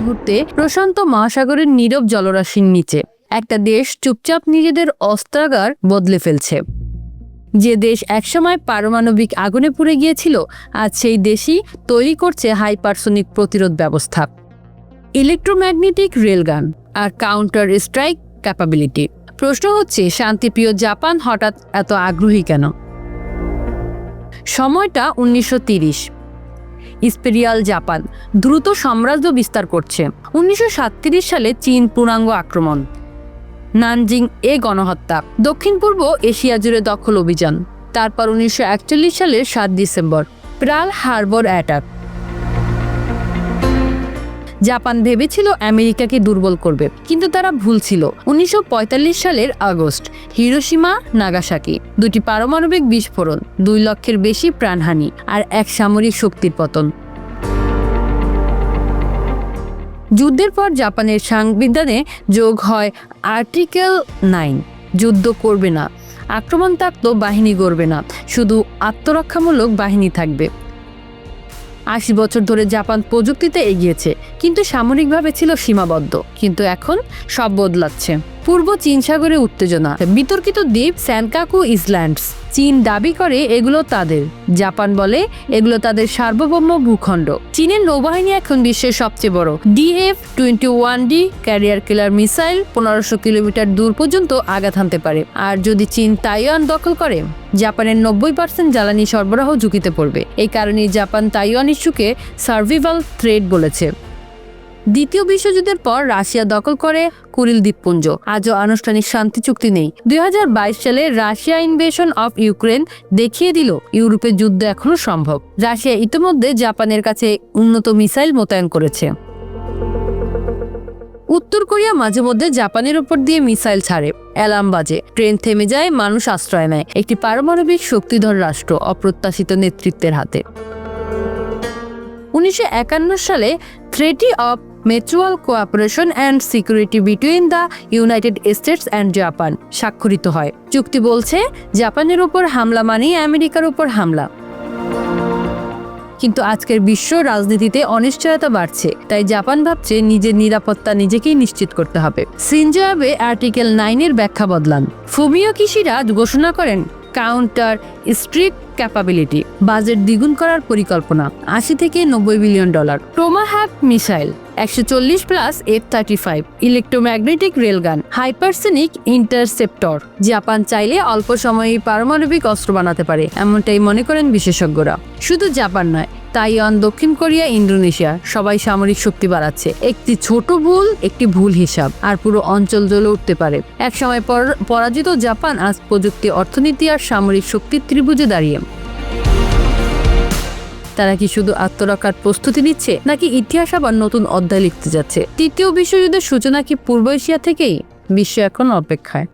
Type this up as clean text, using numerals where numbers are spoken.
মুহূর্তে প্রশান্ত মহাসাগরের নীরব জলরাশির নিচে একটা দেশ চুপচাপ নিজেদের অস্ত্রাগার বদলে ফেলছে। যে দেশ একসময় পারমাণবিক আগুনে পুড়ে গিয়েছিল, আজ সেই দেশই তৈরি করছে হাইপারসোনিক প্রতিরোধ ব্যবস্থা, ইলেকট্রোম্যাগনেটিক রেলগান আর কাউন্টার স্ট্রাইক ক্যাপাবিলিটি। প্রশ্ন হচ্ছে, শান্তিপ্রিয় জাপান হঠাৎ এত আগ্রহী কেন? সময়টা 1930। ইম্পেরিয়াল জাপান দ্রুত সাম্রাজ্য বিস্তার করছে। 1937 সালে চীন পূর্ণাঙ্গ আক্রমণ, নানজিং গণহত্যা, দক্ষিণ পূর্ব এশিয়া জুড়ে দখল অভিযান। তারপর 1941 সালের 7 December Pearl Harbor attack. Japan ভেবেছিল আমেরিকাকে দুর্বল করবে, কিন্তু তারা ভুল ছিল। 1945 সালের আগস্ট হিরোশিমা নাগাসাকি, দুটি পারমাণবিক বিস্ফোরণ, 2 লক্ষের বেশি প্রাণহানি আর এক সামরিক শক্তির পতন। যুদ্ধের পর জাপানের সংবিধানে যোগ হয় আর্টিকেল 9, যুদ্ধ করবে না, আক্রমণাত্মক বাহিনী গড়বে না, শুধু আত্মরক্ষামূলক বাহিনী থাকবে। 80 বছর ধরে জাপান প্রযুক্তিতে এগিয়েছে, কিন্তু সামরিকভাবে ছিল সীমাবদ্ধ। কিন্তু এখন সব বদলাচ্ছে। পূর্ব চীন সাগরে উত্তেজনা, বিতর্কিত দ্বীপ সেনকাকু ইসল্যান্ডস। চীন দাবি করে এগুলো তাদের, জাপান বলে এগুলো তাদের সার্বভৌম ভূখণ্ড। চীনের নৌবাহিনী এখন বিশ্বের সবচেয়ে বড়। DF-21D ক্যারিয়ার কিলার মিসাইল 1500 কিলোমিটার দূর পর্যন্ত আঘাত হানতে পারে। আর যদি চীন তাইওয়ান দখল করে, জাপানের 90% জ্বালানি সরবরাহ ঝুঁকিতে পড়বে। এই কারণেই জাপান তাইওয়ান ইস্যুকে সার্ভাইভাল থ্রেট বলেছে। দ্বিতীয় বিশ্বযুদ্ধের পর রাশিয়া দখল করে কুরিল দ্বীপপুঞ্জ। আজও আনুষ্ঠানিক শান্তি চুক্তি নেই। 2022 সালে রাশিয়া ইনভেশন অফ ইউক্রেন দেখিয়ে দিল ইউরোপের যুদ্ধ এখনো সম্ভব। রাশিয়া ইতিমধ্যে জাপানের কাছে উন্নত মিসাইল মোতায়েন করেছে। উত্তর কোরিয়া মাঝে মধ্যে জাপানের উপর দিয়ে মিসাইল ছাড়ে, অ্যালার্ম বাজে, ট্রেন থেমে যায়, মানুষ আশ্রয় নেয়। একটি পারমাণবিক শক্তিধর রাষ্ট্র অপ্রত্যাশিত নেতৃত্বের হাতে। 1951 সালে treaty of mutual cooperation and security between the United states and Japan স্বাক্ষরিত হয়। চুক্তি বলছে জাপানের উপর হামলা মানেই আমেরিকার উপর হামলা। কিন্তু আজকের বিশ্ব রাজনীতিতে অনিশ্চয়তা বাড়ছে, তাই জাপান ভাবছে নিজের নিরাপত্তা নিজেকেই নিশ্চিত করতে হবে। শিনজো আবে আর্টিকেল 9 এর ব্যাখ্যা বদলান। ফুমিও কিশিডা ঘোষণা করেন কাউন্টার স্ট্রাইক ক্যাপাবিলিটি, বাজেট দ্বিগুণ করার পরিকল্পনা, 80 থেকে 90 billion dollar. Tomahawk missile 140 plus F-35, electromagnetic railgun, hypersonic interceptor. Japan চাইলে অল্প সময়ে পারমাণবিক অস্ত্র বানাতে পারে, এমনটাই মনে করেন বিশেষজ্ঞরা। শুধু জাপান নয়, তাইওয়ান, দক্ষিণ কোরিয়া, ইন্দোনেশিয়া সবাই সামরিক শক্তি বাড়াচ্ছে। একটি ছোট ভুল, একটি ভুল হিসাব, আর পুরো অঞ্চল জ্বলে উঠতে পারে। একসময় পরাজিত জাপান আজ প্রযুক্তি, অর্থনীতি আর সামরিক শক্তির ত্রিভুজে দাঁড়িয়ে। তারা কি শুধু আত্মরক্ষার প্রস্তুতি নিচ্ছে, নাকি ইতিহাস আবার নতুন অধ্যায় লিখতে যাচ্ছে? তৃতীয় বিশ্বযুদ্ধের সূচনা কি পূর্ব এশিয়া থেকেই? বিশ্ব এখন অপেক্ষায়।